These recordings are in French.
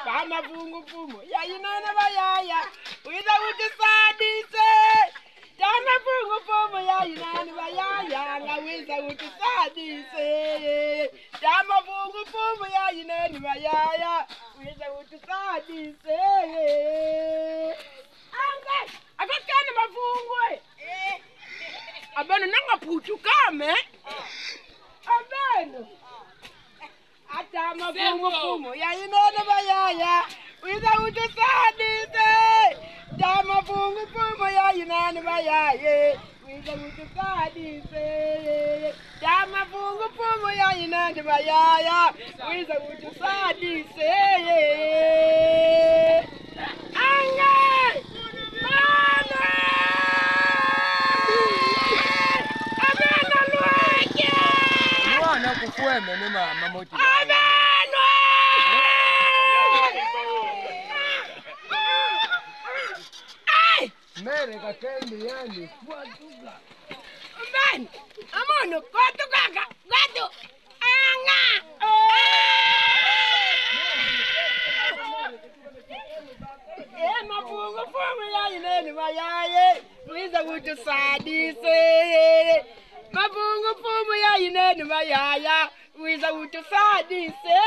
Kama fungu ya inene bayaya wiza utisadise kama fungu ya inene bayaya la wiza utisadise kama fungu ya inene bayaya wiza utisadise anga akakana mafungu abana nanga putu kame abana ata mafungu ya inene bayaya wiza utisadise kama fungu ya inene bayaya wiza utisadise kama fungu ya inene bayaya wiza utisadise anga abana lwake mwana kukweme ne mama moti mere kakende yani kwatuka mbani amono kwatuka gato anga mafungu ya inene bayaye wiza utusadise mafungu ya inene bayaya wiza utusadise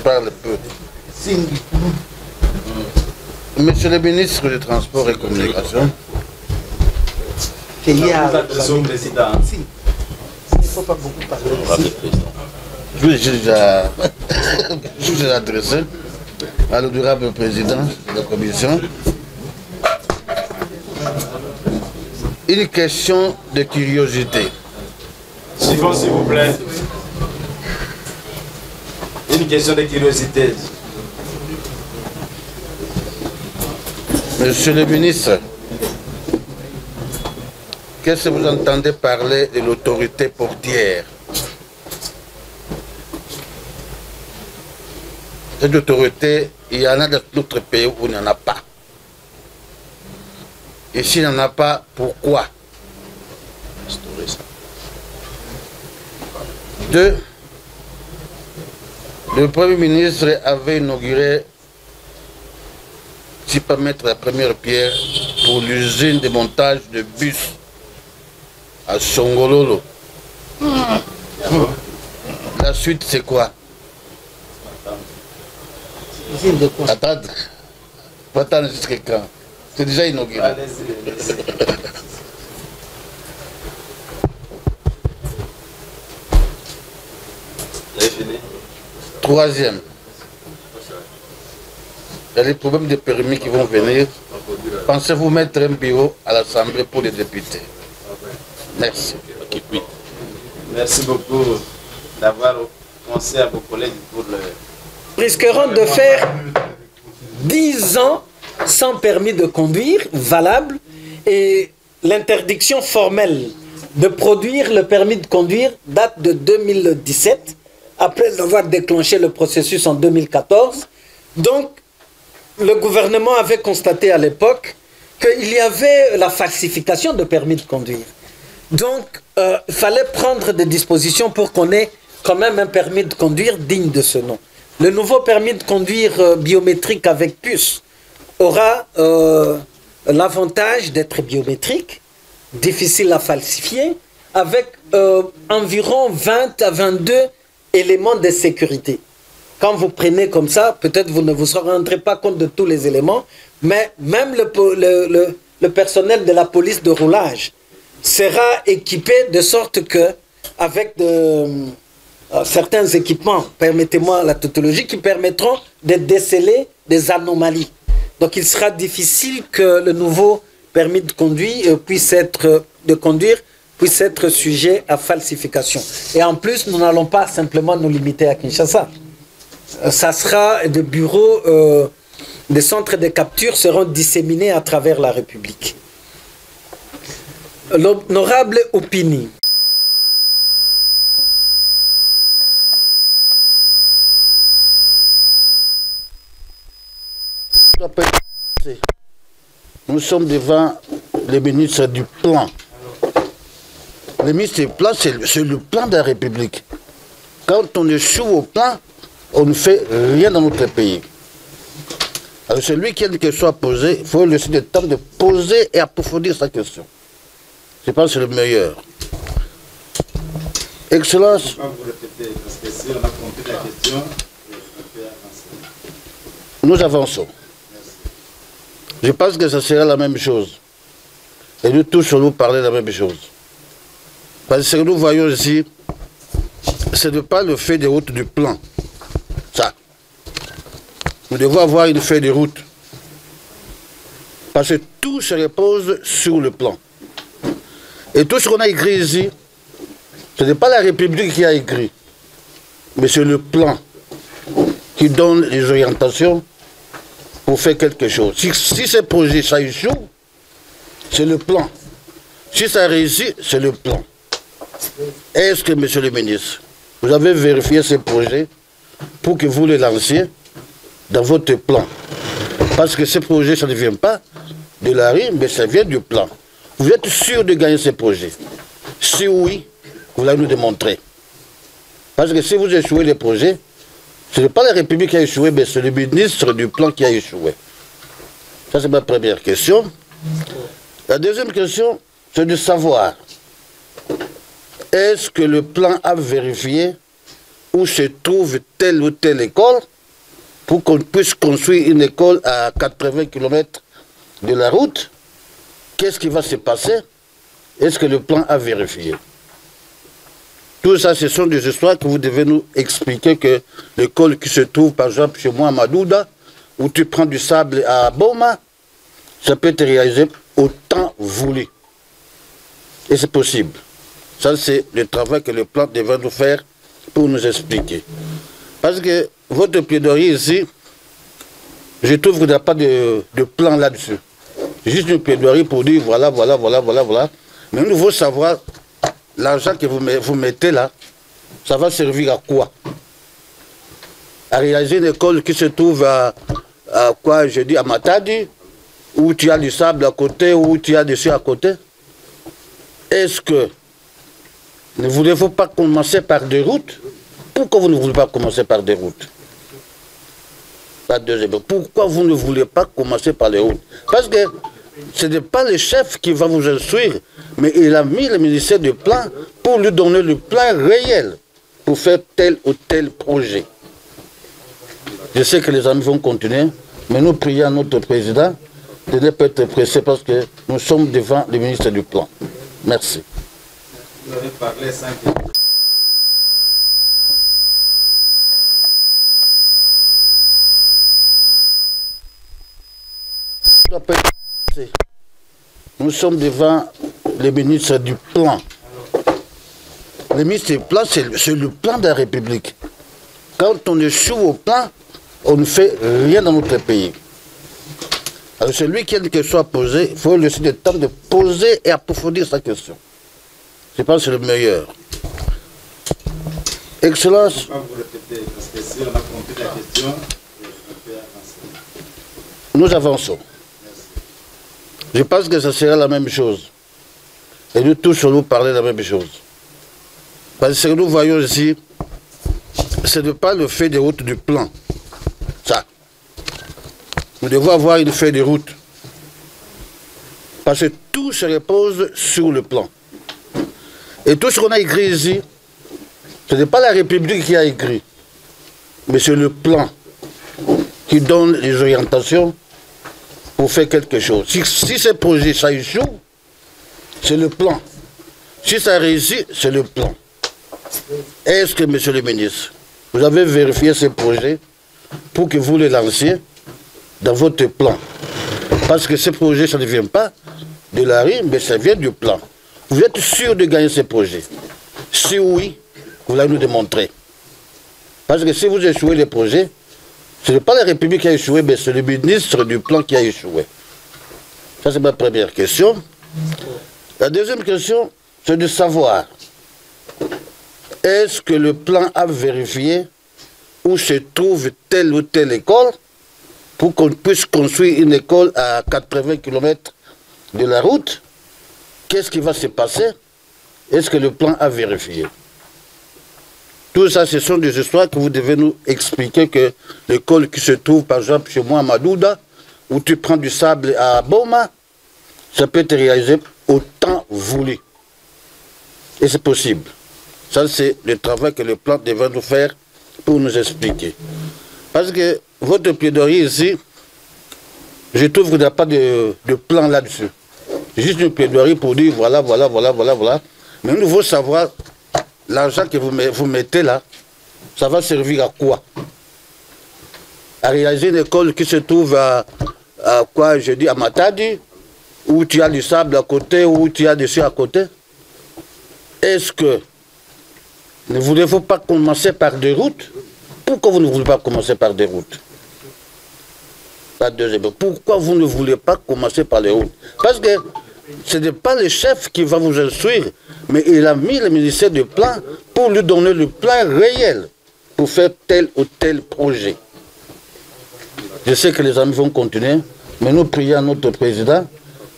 Parle peu. Monsieur le ministre des Transports et Communications, Il ne faut pas beaucoup parler. je vous ai adressé à l'honorable président de la commission une question de curiosité. Suivant, s'il vous plaît. Une question de curiosité. Monsieur le ministre, qu'est-ce que vous entendez parler de l'autorité portière? Cette autorité, il y en a dans d'autres pays où il n'y en a pas. Et s'il n'y en a pas, pourquoi? Deux, le Premier ministre avait inauguré, si pas mettre la première pierre, pour l'usine de montage de bus à Songololo. La suite, c'est quoi? Attends, pas attendre jusqu'à quand? C'est déjà inauguré. Troisième, il y a les problèmes de permis qui vont venir. Pensez-vous mettre un bureau à l'Assemblée pour les députés? Merci. Merci beaucoup d'avoir pensé à vos collègues pour le... Risqueront de faire 10 ans sans permis de conduire valable et l'interdiction formelle de produire le permis de conduire date de 2017 après avoir déclenché le processus en 2014. Donc, le gouvernement avait constaté à l'époque qu'il y avait la falsification de permis de conduire. Donc, il fallait prendre des dispositions pour qu'on ait quand même un permis de conduire digne de ce nom. Le nouveau permis de conduire biométrique avec puce aura l'avantage d'être biométrique, difficile à falsifier, avec environ 20 à 22 éléments de sécurité. Quand vous prenez comme ça, peut-être vous ne vous rendrez pas compte de tous les éléments, mais même le personnel de la police de roulage sera équipé de sorte que, avec certains équipements, permettez-moi la tautologie, qui permettront de déceler des anomalies. Donc il sera difficile que le nouveau permis de conduire puisse être de conduire puisse être sujet à falsification. Et en plus, nous n'allons pas simplement nous limiter à Kinshasa. Ça sera des bureaux, des centres de capture seront disséminés à travers la République. L'honorable Opini. Nous sommes devant les ministres du plan. Le ministre du plan, c'est le plan de la République. Quand on échoue au plan, on ne fait rien dans notre pays. Alors celui qui a une question à poser, il faut laisser le temps de poser et approfondir sa question. Je pense que c'est le meilleur. Excellence. Je ne vais pas vous répéter, parce que si on a compris la question, on peut avancer. Nous avançons. Je pense que ça sera la même chose. Et nous tous, on nous parler de la même chose. Parce que nous voyons ici, ce n'est pas le fait des routes du plan. Ça. Nous devons avoir une feuille de route. Parce que tout se repose sur le plan. Et tout ce qu'on a écrit ici, ce n'est pas la République qui a écrit, mais c'est le plan qui donne les orientations pour faire quelque chose. Si ce projet, ça échoue, c'est le plan. Si ça réussit, c'est le plan. Est-ce que, monsieur le ministre, vous avez vérifié ce projet pour que vous le lanciez dans votre plan? Parce que ce projet, ça ne vient pas de la rue, mais ça vient du plan. Vous êtes sûr de gagner ce projet? Si oui, vous allez nous démontrer. Parce que si vous échouez le projet, ce n'est pas la République qui a échoué, mais c'est le ministre du plan qui a échoué. Ça, c'est ma première question. La deuxième question, c'est de savoir, est-ce que le plan a vérifié où se trouve telle ou telle école pour qu'on puisse construire une école à 80 km de la route? Qu'est-ce qui va se passer? Est-ce que le plan a vérifié? Tout ça, ce sont des histoires que vous devez nous expliquer, que l'école qui se trouve, par exemple, chez moi à Madouda, où tu prends du sable à Boma, ça peut être réalisé au temps voulu. Et c'est possible. Ça, c'est le travail que le plan devrait nous faire pour nous expliquer. Parce que votre plaidoyer ici, je trouve qu'il n'y a pas de plan là-dessus. C'est juste une plaidoyer pour dire voilà. Mais nous devons savoir l'argent que vous mettez là, ça va servir à quoi? À réaliser une école qui se trouve à quoi, je dis, à Matadi, où tu as du sable à côté, où tu as des cieux à côté? Est-ce que ne voulez-vous pas commencer par des routes? Pourquoi vous ne voulez pas commencer par des routes? La deuxième. Pourquoi vous ne voulez pas commencer par les routes? Parce que ce n'est pas le chef qui va vous instruire, mais il a mis le ministère du plan pour lui donner le plan réel pour faire tel ou tel projet. Je sais que les amis vont continuer, mais nous prions notre président de ne pas être pressé parce que nous sommes devant le ministre du plan. Merci. Vous avez parlé 5 Nous sommes devant le ministre du plan. Le ministre du plan, c'est le plan de la République. Quand on échoue au plan, on ne fait rien dans notre pays. Alors celui qui a une question à poser, il faut laisser le temps de poser et approfondir sa question. Je pense que c'est le meilleur. Excellence. Je ne vais pas vous répéter, parce que si on a compris la question, on peut avancer. Nous avançons. Je pense que ça sera la même chose. Et nous tous, on nous parler de la même chose. Parce que nous voyons ici, ce n'est pas le fait des routes du plan. Ça. Nous devons avoir une feuille de route. Parce que tout se repose sur le plan. Et tout ce qu'on a écrit ici, ce n'est pas la République qui a écrit, mais c'est le plan qui donne les orientations pour faire quelque chose. Si ce projet, ça échoue, c'est le plan. Si ça réussit, c'est le plan. Est-ce que, monsieur le ministre, vous avez vérifié ce projet pour que vous le lanciez dans votre plan? Parce que ce projet, ça ne vient pas de la rue, mais ça vient du plan. Vous êtes sûr de gagner ces projets? Si oui, vous allez nous démontrer. Parce que si vous échouez les projets, ce n'est pas la République qui a échoué, mais c'est le ministre du plan qui a échoué. Ça, c'est ma première question. La deuxième question, c'est de savoir, est-ce que le plan a vérifié où se trouve telle ou telle école pour qu'on puisse construire une école à 80 km de la route? Qu'est-ce qui va se passer? Est-ce que le plan a vérifié? Tout ça, ce sont des histoires que vous devez nous expliquer, que l'école qui se trouve, par exemple, chez moi à Madouda, où tu prends du sable à Boma, ça peut être réalisé au temps voulu. Et c'est possible. Ça, c'est le travail que le plan devrait nous faire pour nous expliquer. Parce que votre plaidoyer ici, je trouve qu'il n'y a pas de plan là-dessus. Juste une plaidoirie pour dire voilà. Mais nous devons savoir l'argent que vous mettez là, ça va servir à quoi? À réaliser une école qui se trouve à quoi, je dis, à Matadi, où tu as du sable à côté, où tu as des cieux à côté? Est-ce que ne voulez-vous pas commencer par des routes? Pourquoi vous ne voulez pas commencer par des routes? La deuxième, pourquoi vous ne voulez pas commencer par les routes? Parce que ce n'est pas le chef qui va vous instruire, mais il a mis le ministère du plan pour lui donner le plan réel pour faire tel ou tel projet. Je sais que les amis vont continuer, mais nous prions notre président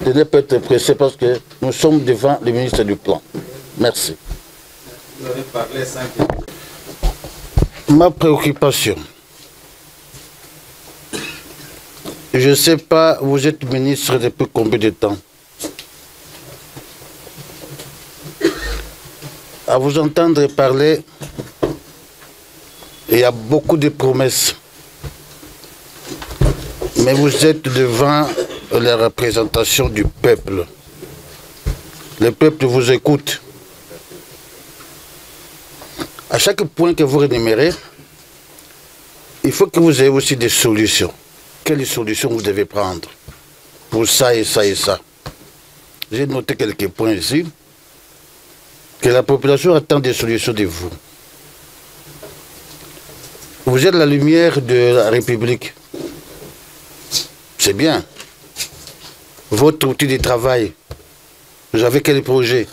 de ne pas être pressé parce que nous sommes devant le ministre du plan. Merci. Vous avez parlé 5 Ma préoccupation, je ne sais pas, vous êtes ministre depuis combien de temps? À vous entendre parler, il y a beaucoup de promesses. Mais vous êtes devant la représentation du peuple. Le peuple vous écoute. À chaque point que vous rémunérez, il faut que vous ayez aussi des solutions. Quelles solutions vous devez prendre pour ça et ça et ça? J'ai noté quelques points ici. Que la population attend des solutions de vous. Vous êtes la lumière de la République. C'est bien. Votre outil de travail. Vous avez quel projet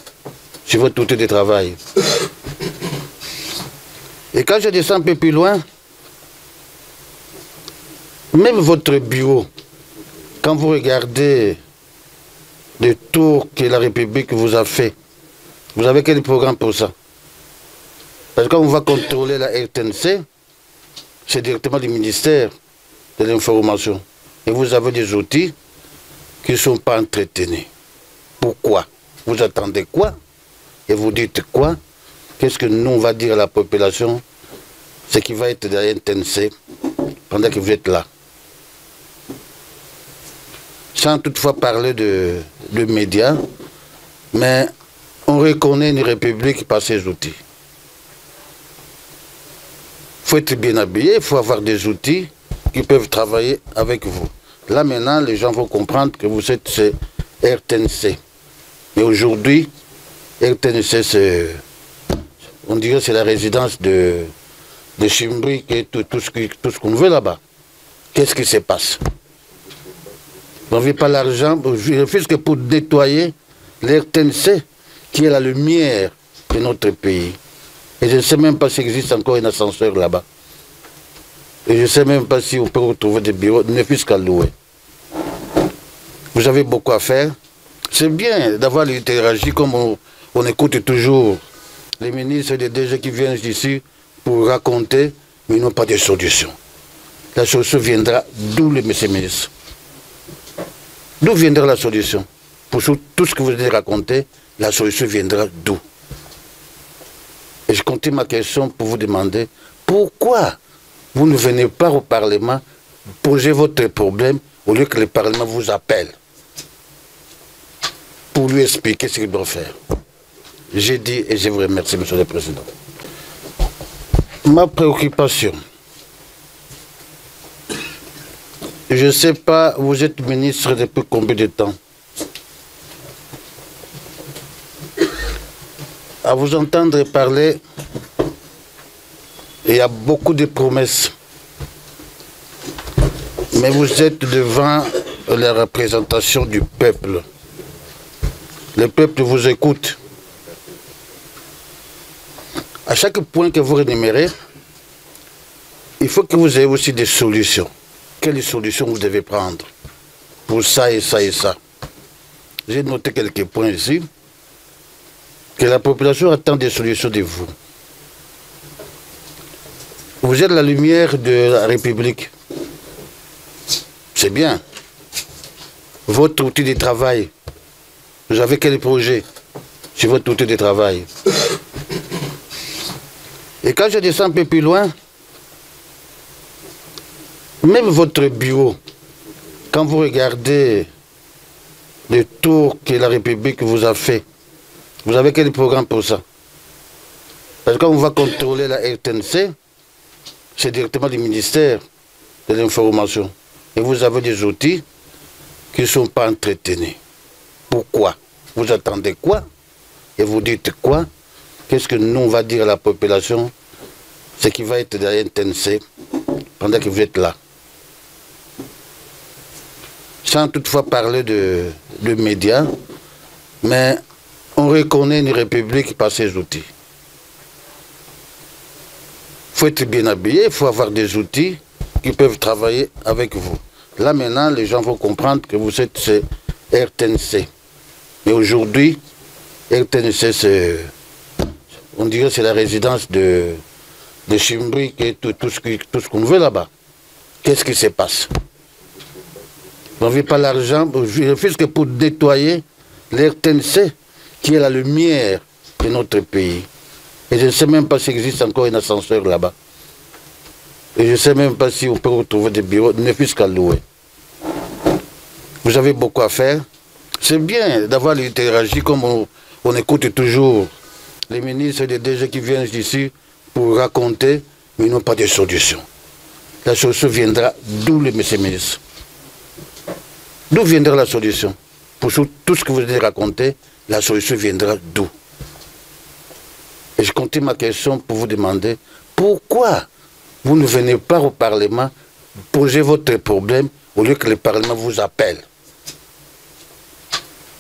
sur votre outil de travail? Et quand je descends un peu plus loin, même votre bureau, quand vous regardez le tour que la République vous a fait, vous avez quel programme pour ça? Parce que quand on va contrôler la RTNC, c'est directement le ministère de l'Information. Et vous avez des outils qui ne sont pas entretenus. Pourquoi? Vous attendez quoi? Et vous dites quoi? Qu'est-ce que nous, on va dire à la population? Ce qui va être de la RTNC pendant que vous êtes là. Sans toutefois parler de médias, mais on reconnaît une république par ses outils. Il faut être bien habillé, il faut avoir des outils qui peuvent travailler avec vous. Là maintenant, les gens vont comprendre que vous êtes RTNC. Mais aujourd'hui, RTNC, on dirait que c'est la résidence de Chimbrique et tout ce qu'on veut là-bas. Qu'est-ce qui se passe? On ne veut pas l'argent, puisque pour nettoyer l'RTNC, qui est la lumière de notre pays. Et je ne sais même pas s'il existe encore un ascenseur là-bas. Et je ne sais même pas si on peut retrouver des bureaux, ne fût-ce qu'à louer. Vous avez beaucoup à faire. C'est bien d'avoir l'interagie comme on écoute toujours les ministres et les DG qui viennent ici pour raconter, mais ils n'ont pas de solution. La solution viendra d'où le monsieur ministre? D'où viendra la solution? Pour tout ce que vous avez raconté, la solution viendra d'où? Et je continue ma question pour vous demander pourquoi vous ne venez pas au Parlement poser votre problème au lieu que le Parlement vous appelle pour lui expliquer ce qu'il doit faire. J'ai dit et je vous remercie, Monsieur le Président. Ma préoccupation, je ne sais pas, vous êtes ministre depuis combien de temps? À vous entendre parler, il y a beaucoup de promesses. Mais vous êtes devant la représentation du peuple. Le peuple vous écoute. À chaque point que vous rémunérez, il faut que vous ayez aussi des solutions. Quelles solutions vous devez prendre pour ça et ça et ça? J'ai noté quelques points ici, que la population attend des solutions de vous. Vous êtes la lumière de la République. C'est bien. Votre outil de travail. Vous avez quel projet sur votre outil de travail? Et quand je descends un peu plus loin, même votre bureau, quand vous regardez le tour que la République vous a fait, vous avez quel programme pour ça? Parce que quand on va contrôler la RTNC, c'est directement du ministère de l'Information. Et vous avez des outils qui ne sont pas entretenus. Pourquoi? Vous attendez quoi? Et vous dites quoi? Qu'est-ce que nous, on va dire à la population? Ce qui va être dans la RTNC pendant que vous êtes là. Sans toutefois parler de médias, mais on reconnaît une république par ses outils. Il faut être bien habillé, il faut avoir des outils qui peuvent travailler avec vous. Là maintenant, les gens vont comprendre que vous êtes RTNC. Mais aujourd'hui, RTNC, on dirait que c'est la résidence de Chimbrique et tout ce qu'on veut là-bas. Qu'est-ce qui se passe? On ne veut pas l'argent, puisque pour nettoyer l'RTNC, qui est la lumière de notre pays. Et je ne sais même pas s'il existe encore un ascenseur là-bas. Et je ne sais même pas si on peut retrouver des bureaux, ne fût-ce qu'à louer. Vous avez beaucoup à faire. C'est bien d'avoir l'interagie comme on écoute toujours les ministres et les DG qui viennent ici pour raconter, mais ils n'ont pas de solution. La solution viendra d'où le monsieur ministre? D'où viendra la solution? Pour tout ce que vous avez raconté, la solution viendra d'où? Et je continue ma question pour vous demander pourquoi vous ne venez pas au Parlement poser votre problème au lieu que le Parlement vous appelle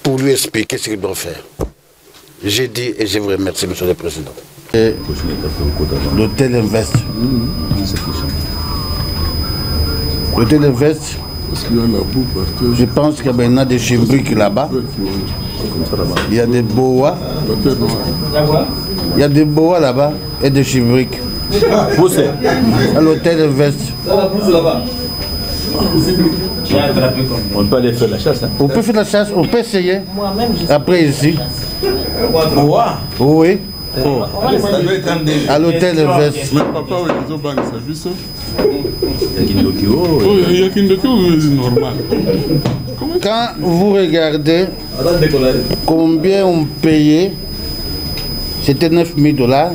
pour lui expliquer ce qu'il doit faire. J'ai dit et je vous remercie, Monsieur le Président. L'hôtel Invest. L'hôtel Invest, je pense qu'il y a maintenant des chimbriques là-bas. Il y a des boas. Il y a des boas là-bas et des chimbriques. À l'hôtel Invest. On peut aller faire la chasse. Hein. On peut faire la chasse, on peut essayer. Après ici. Oui. Oh. À l'hôtel Invest. Mais papa, il y a qu'une normal. Quand vous regardez combien on payait, c'était 9 000 $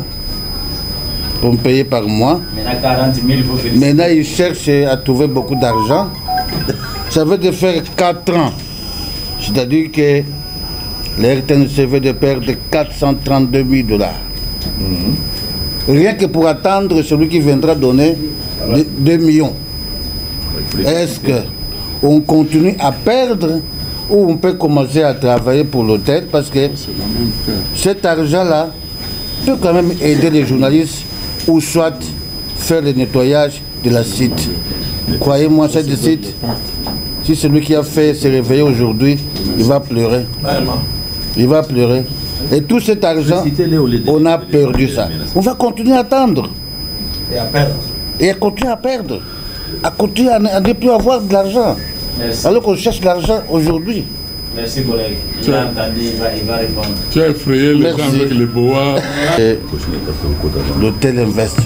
qu'on payait par mois. Maintenant, ils cherchent à trouver beaucoup d'argent. Ça veut de faire 4 ans. C'est-à-dire que les RTNC veut de perdre 432 000 $. Rien que pour attendre celui qui viendra donner 2 millions. Est-ce qu'on continue à perdre ou on peut commencer à travailler pour l'hôtel? Parce que cet argent-là peut quand même aider les journalistes ou soit faire le nettoyage de la site. Croyez-moi, cette site, si celui qui a fait se réveiller aujourd'hui, il va pleurer. Il va pleurer. Et tout cet argent, on a perdu ça. On va continuer à attendre. Et à perdre. Et à continuer à perdre. À continuer à ne plus avoir de l'argent. Alors qu'on cherche l'argent aujourd'hui. Merci collègue. Il a entendu, il va répondre. Tu as effrayé les gens avec les boas. L'hôtel Invest.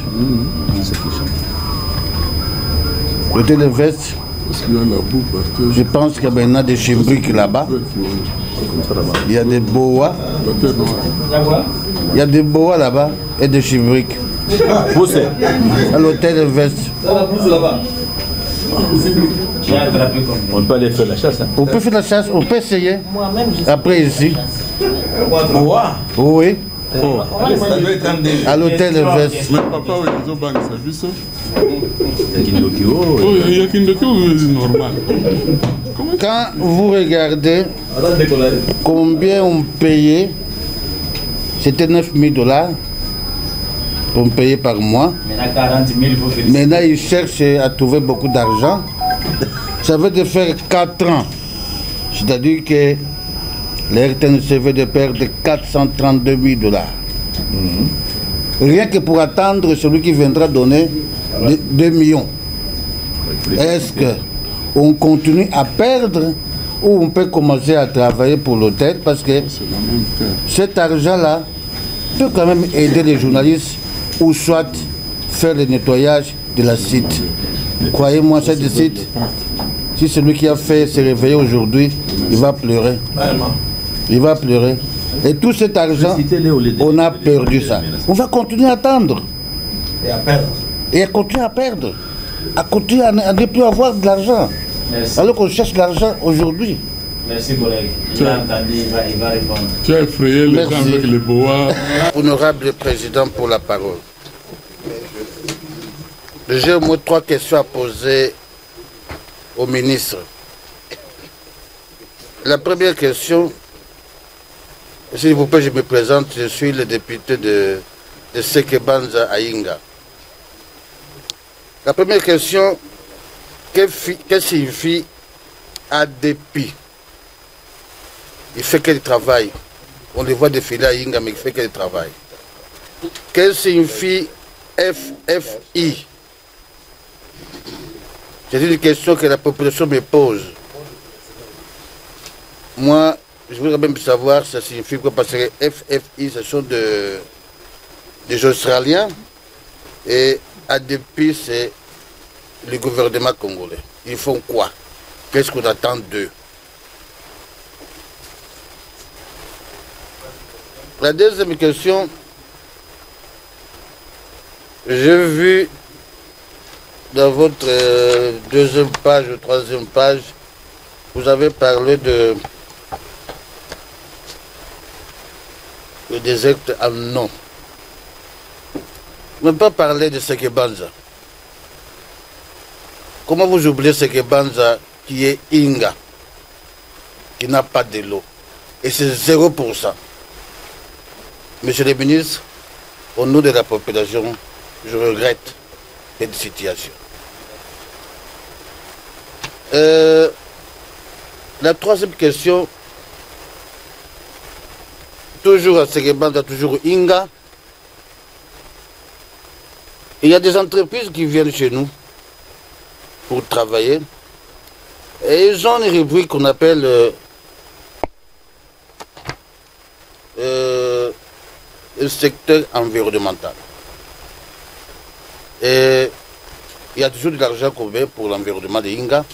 L'hôtel Invest, je pense qu'il y a maintenant des chimbriques là-bas. Il y a des boas. Il y a des boas là-bas et des chimbriques. À l'hôtel Invest. On peut aller faire la chasse. Hein. On peut faire la chasse, on peut essayer. Après ici. Oui. Oh. Ça doit être un des... à l'hôtel Everest. Mais papa, oui, ils ont banni ça. Biso. Kindoki, oh. Oh, il y a Kindoki, c'est normal. Quand vous regardez combien on payait, c'était 9 000 $ qu'on payait par mois. Maintenant, 40 000, il faut féliciter. Maintenant, ils cherchent à trouver beaucoup d'argent. Ça veut de faire 4 ans. C'est-à-dire que les RTNC veut de perdre 432 000 $. Rien que pour attendre celui qui viendra donner 2 millions. Est-ce qu'on continue à perdre ou on peut commencer à travailler pour l'hôtel? Parce que cet argent-là peut quand même aider les journalistes ou soit faire le nettoyage de la site. Croyez-moi, cette site, si celui qui a fait se réveiller aujourd'hui, il va pleurer. Il va pleurer. Et tout cet argent, on a perdu ça. On va continuer à attendre. Et à perdre. Et à continuer à perdre. À continuer à ne plus avoir de l'argent. Alors qu'on cherche l'argent aujourd'hui. Merci, collègue. Il a entendu, il va répondre. Tu as effrayé les gens avec les boas. Honorable Président, pour la parole. J'ai au moins 3 questions à poser au ministre. La première question, s'il vous plaît, je me présente, je suis le député de Sekebanza à Inga. La première question, qu'est-ce signifie ADP? Il fait quel travail? On les voit défiler à Inga, mais il fait quel travail? Qu'est-ce signifie FFI? C'est une question que la population me pose. Moi, je voudrais même savoir ça signifie quoi, parce que FFI, ce sont des Australiens et ADP, c'est le gouvernement congolais. Ils font quoi? Qu'est-ce qu'on attend d'eux? La deuxième question, j'ai vu dans votre deuxième page ou troisième page, vous avez parlé des actes en non. Vous n'avez pas parlé de Sekebanza. Comment vous oubliez Sekebanza qui est Inga, qui n'a pas de l'eau? Et c'est 0%. Monsieur le ministre, au nom de la population, je regrette cette situation. La troisième question, toujours à Sekebanza, toujours Inga. Il y a des entreprises qui viennent chez nous pour travailler et ils ont une rubrique qu'on appelle le secteur environnemental. Et il y a toujours de l'argent qu'on met pour l'environnement de Inga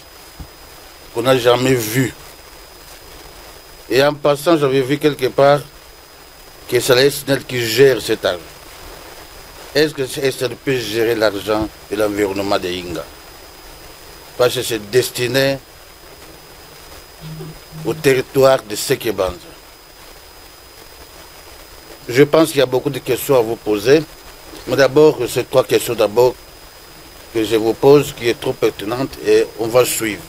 qu'on n'a jamais vu. Et en passant, j'avais vu quelque part que c'est la SNEL qui gère cet argent. Est-ce que SNEL peut gérer l'argent et l'environnement de Inga? Parce que c'est destiné au territoire de Sekebanza. Je pense qu'il y a beaucoup de questions à vous poser. Mais d'abord, ces 3 questions d'abord que je vous pose, qui est trop pertinente, et on va suivre.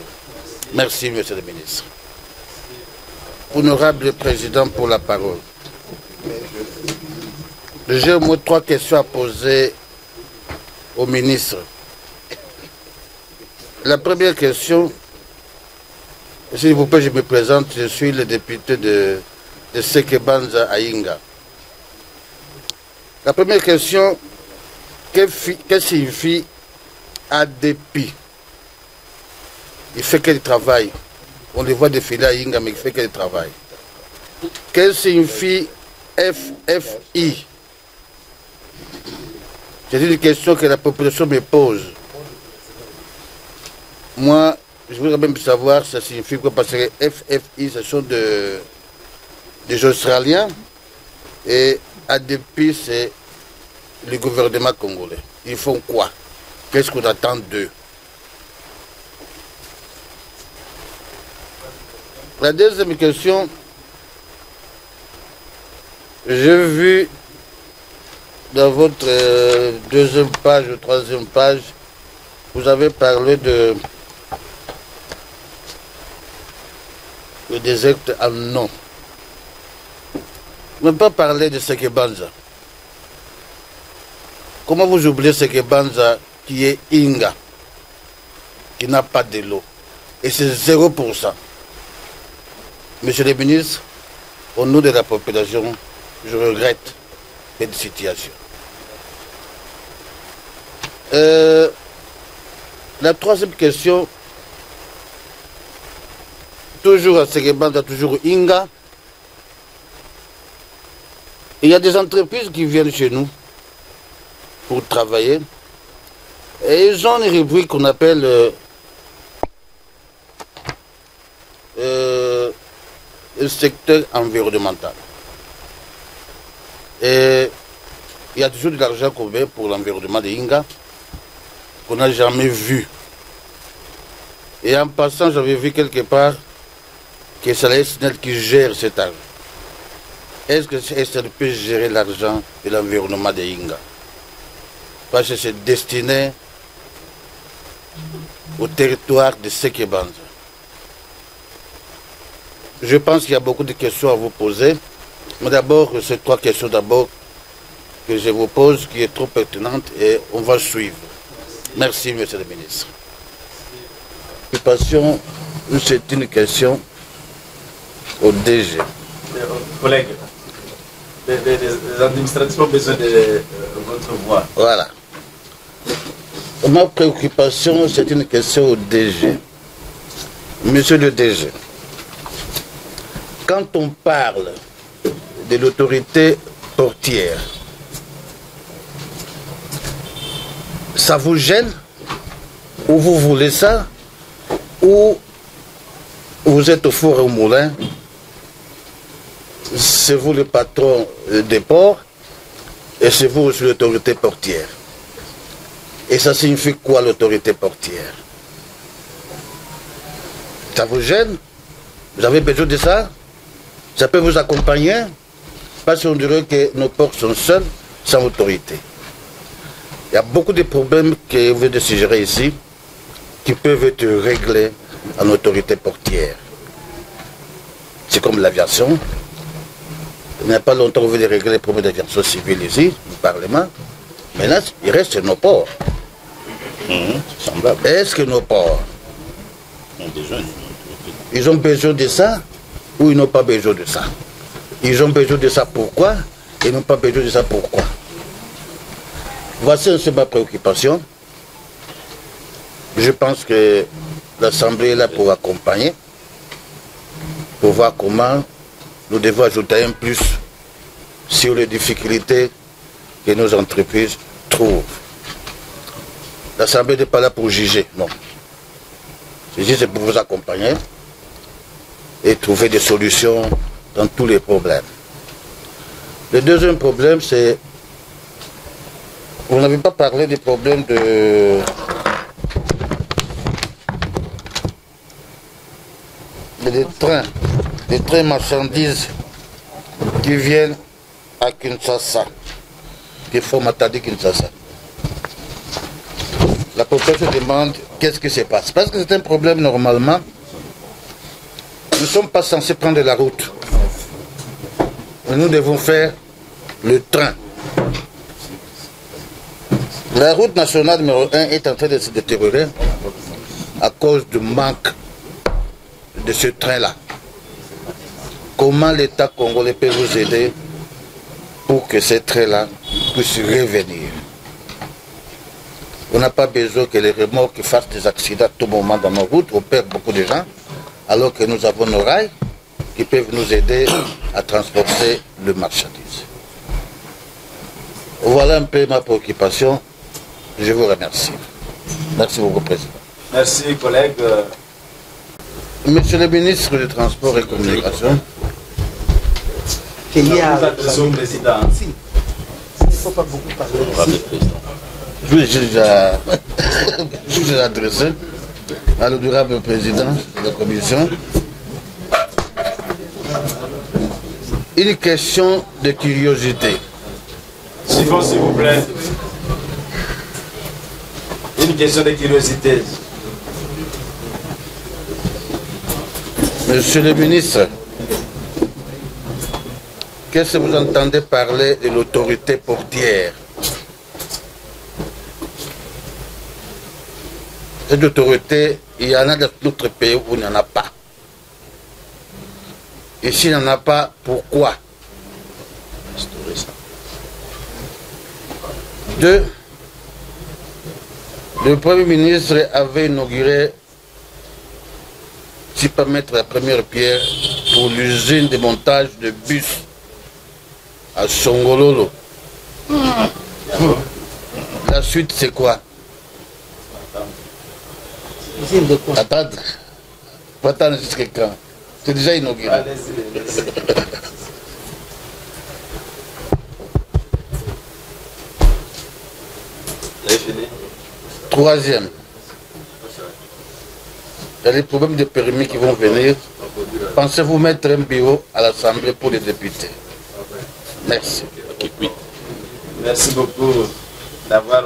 Merci, monsieur le ministre. Honorable Président, pour la parole. J'ai au moins 3 questions à poser au ministre. La première question, s'il vous plaît, je me présente, je suis le député de Sekebanza à Inga. La première question, qu'est-ce signifie ADP? Il fait quel travail? On les voit défiler à Inga, mais il fait quel travail? Qu'est-ce signifie FFI? C'est une question que la population me pose. Moi, je voudrais même savoir ça signifie quoi, parce que FFI, ce sont des Australiens et ADP, c'est le gouvernement congolais. Ils font quoi? Qu'est-ce qu'on attend d'eux? La deuxième question, j'ai vu dans votre deuxième page ou troisième page, vous avez parlé de des actes en non. Ne pas parler de Sekebanza. Comment vous oubliez Sekebanza qui est Inga, qui n'a pas de l'eau? Et c'est 0%. Monsieur le ministre, au nom de la population, je regrette cette situation. La troisième question, toujours à Sekebanza, toujours Inga. Il y a des entreprises qui viennent chez nous pour travailler et ils ont une rubrique qu'on appelle le secteur environnemental. Et il y a toujours de l'argent qu'on met pour l'environnement de Inga qu'on n'a jamais vu. Et en passant, j'avais vu quelque part que c'est la SNEL qui gère cet argent. Est-ce que SNEL peut gérer l'argent de l'environnement de Inga? Parce que c'est destiné au territoire de Sekebanza. Je pense qu'il y a beaucoup de questions à vous poser. Mais d'abord, ces trois questions d'abord que je vous pose, qui est trop pertinente, et on va suivre. Merci, monsieur le ministre. L'occupation, c'est une question au DG. Collègues, les administrations ont besoin de votre voix. Voilà. Ma préoccupation, c'est une question au DG. Monsieur le DG, quand on parle de l'autorité portière, ça vous gêne? Ou vous voulez ça? Ou vous êtes au four et au moulin? C'est vous le patron des ports et c'est vous aussi l'autorité portière. Et ça signifie quoi l'autorité portière? Ça vous gêne? Vous avez besoin de ça? Ça peut vous accompagner? Parce qu'on dirait que nos ports sont seuls, sans autorité. Il y a beaucoup de problèmes que vous de suggérer ici qui peuvent être réglés en autorité portière. C'est comme l'aviation. Il n'y a pas longtemps, on veut régler les problèmes d'aviation civile ici, au Parlement. Maintenant, il reste nos ports. Est-ce que nos ports, ils ont besoin de ça ou ils n'ont pas besoin de ça? Ils ont besoin de ça pourquoi? Ils n'ont pas besoin de ça pourquoi? Voici ma préoccupation. Je pense que l'Assemblée est là pour accompagner, pour voir comment nous devons ajouter un plus sur les difficultés que nos entreprises trouvent. L'Assemblée n'est pas là pour juger, non. C'est pour vous accompagner et trouver des solutions dans tous les problèmes. Le deuxième problème, c'est... Vous n'avez pas parlé des problèmes des trains marchandises qui viennent à Kinshasa, qui font Matadi-Kinshasa. La population demande qu'est-ce qui se passe. Parce que c'est un problème normalement. Nous ne sommes pas censés prendre la route. Nous devons faire le train. La route nationale numéro 1 est en train de se détériorer à cause du manque de ce train-là. Comment l'État congolais peut vous aider pour que ce train-là puisse revenir? On n'a pas besoin que les remorques fassent des accidents à tout moment dans nos routes. On perd beaucoup de gens, alors que nous avons nos rails qui peuvent nous aider à transporter le marchandise. Voilà un peu ma préoccupation. Je vous remercie. Merci beaucoup, Président. Merci, collègue. Monsieur le ministre des Transports et Communications. Nous adressons au président. Il ne faut pas beaucoup parler. Je vous ai adressé à l'honorable président de la commission une question de curiosité. S'il microphone, s'il vous plaît. Une question de curiosité. Monsieur le ministre, qu'est-ce que vous entendez parler de l'autorité portière? Cette autorité, il y en a dans d'autres pays où il n'y en a pas. Et s'il n'y en a pas, pourquoi? Deux, le Premier ministre avait inauguré, si pas mettre la première pierre, pour l'usine de montage de bus à Songololo. La suite, c'est quoi? Attendre. Pas attendre jusqu'à quand? C'est déjà inauguré. Troisième, il y a les problèmes de permis qui vont venir. Pensez-vous mettre un bureau à l'Assemblée pour les députés? Merci. Merci beaucoup d'avoir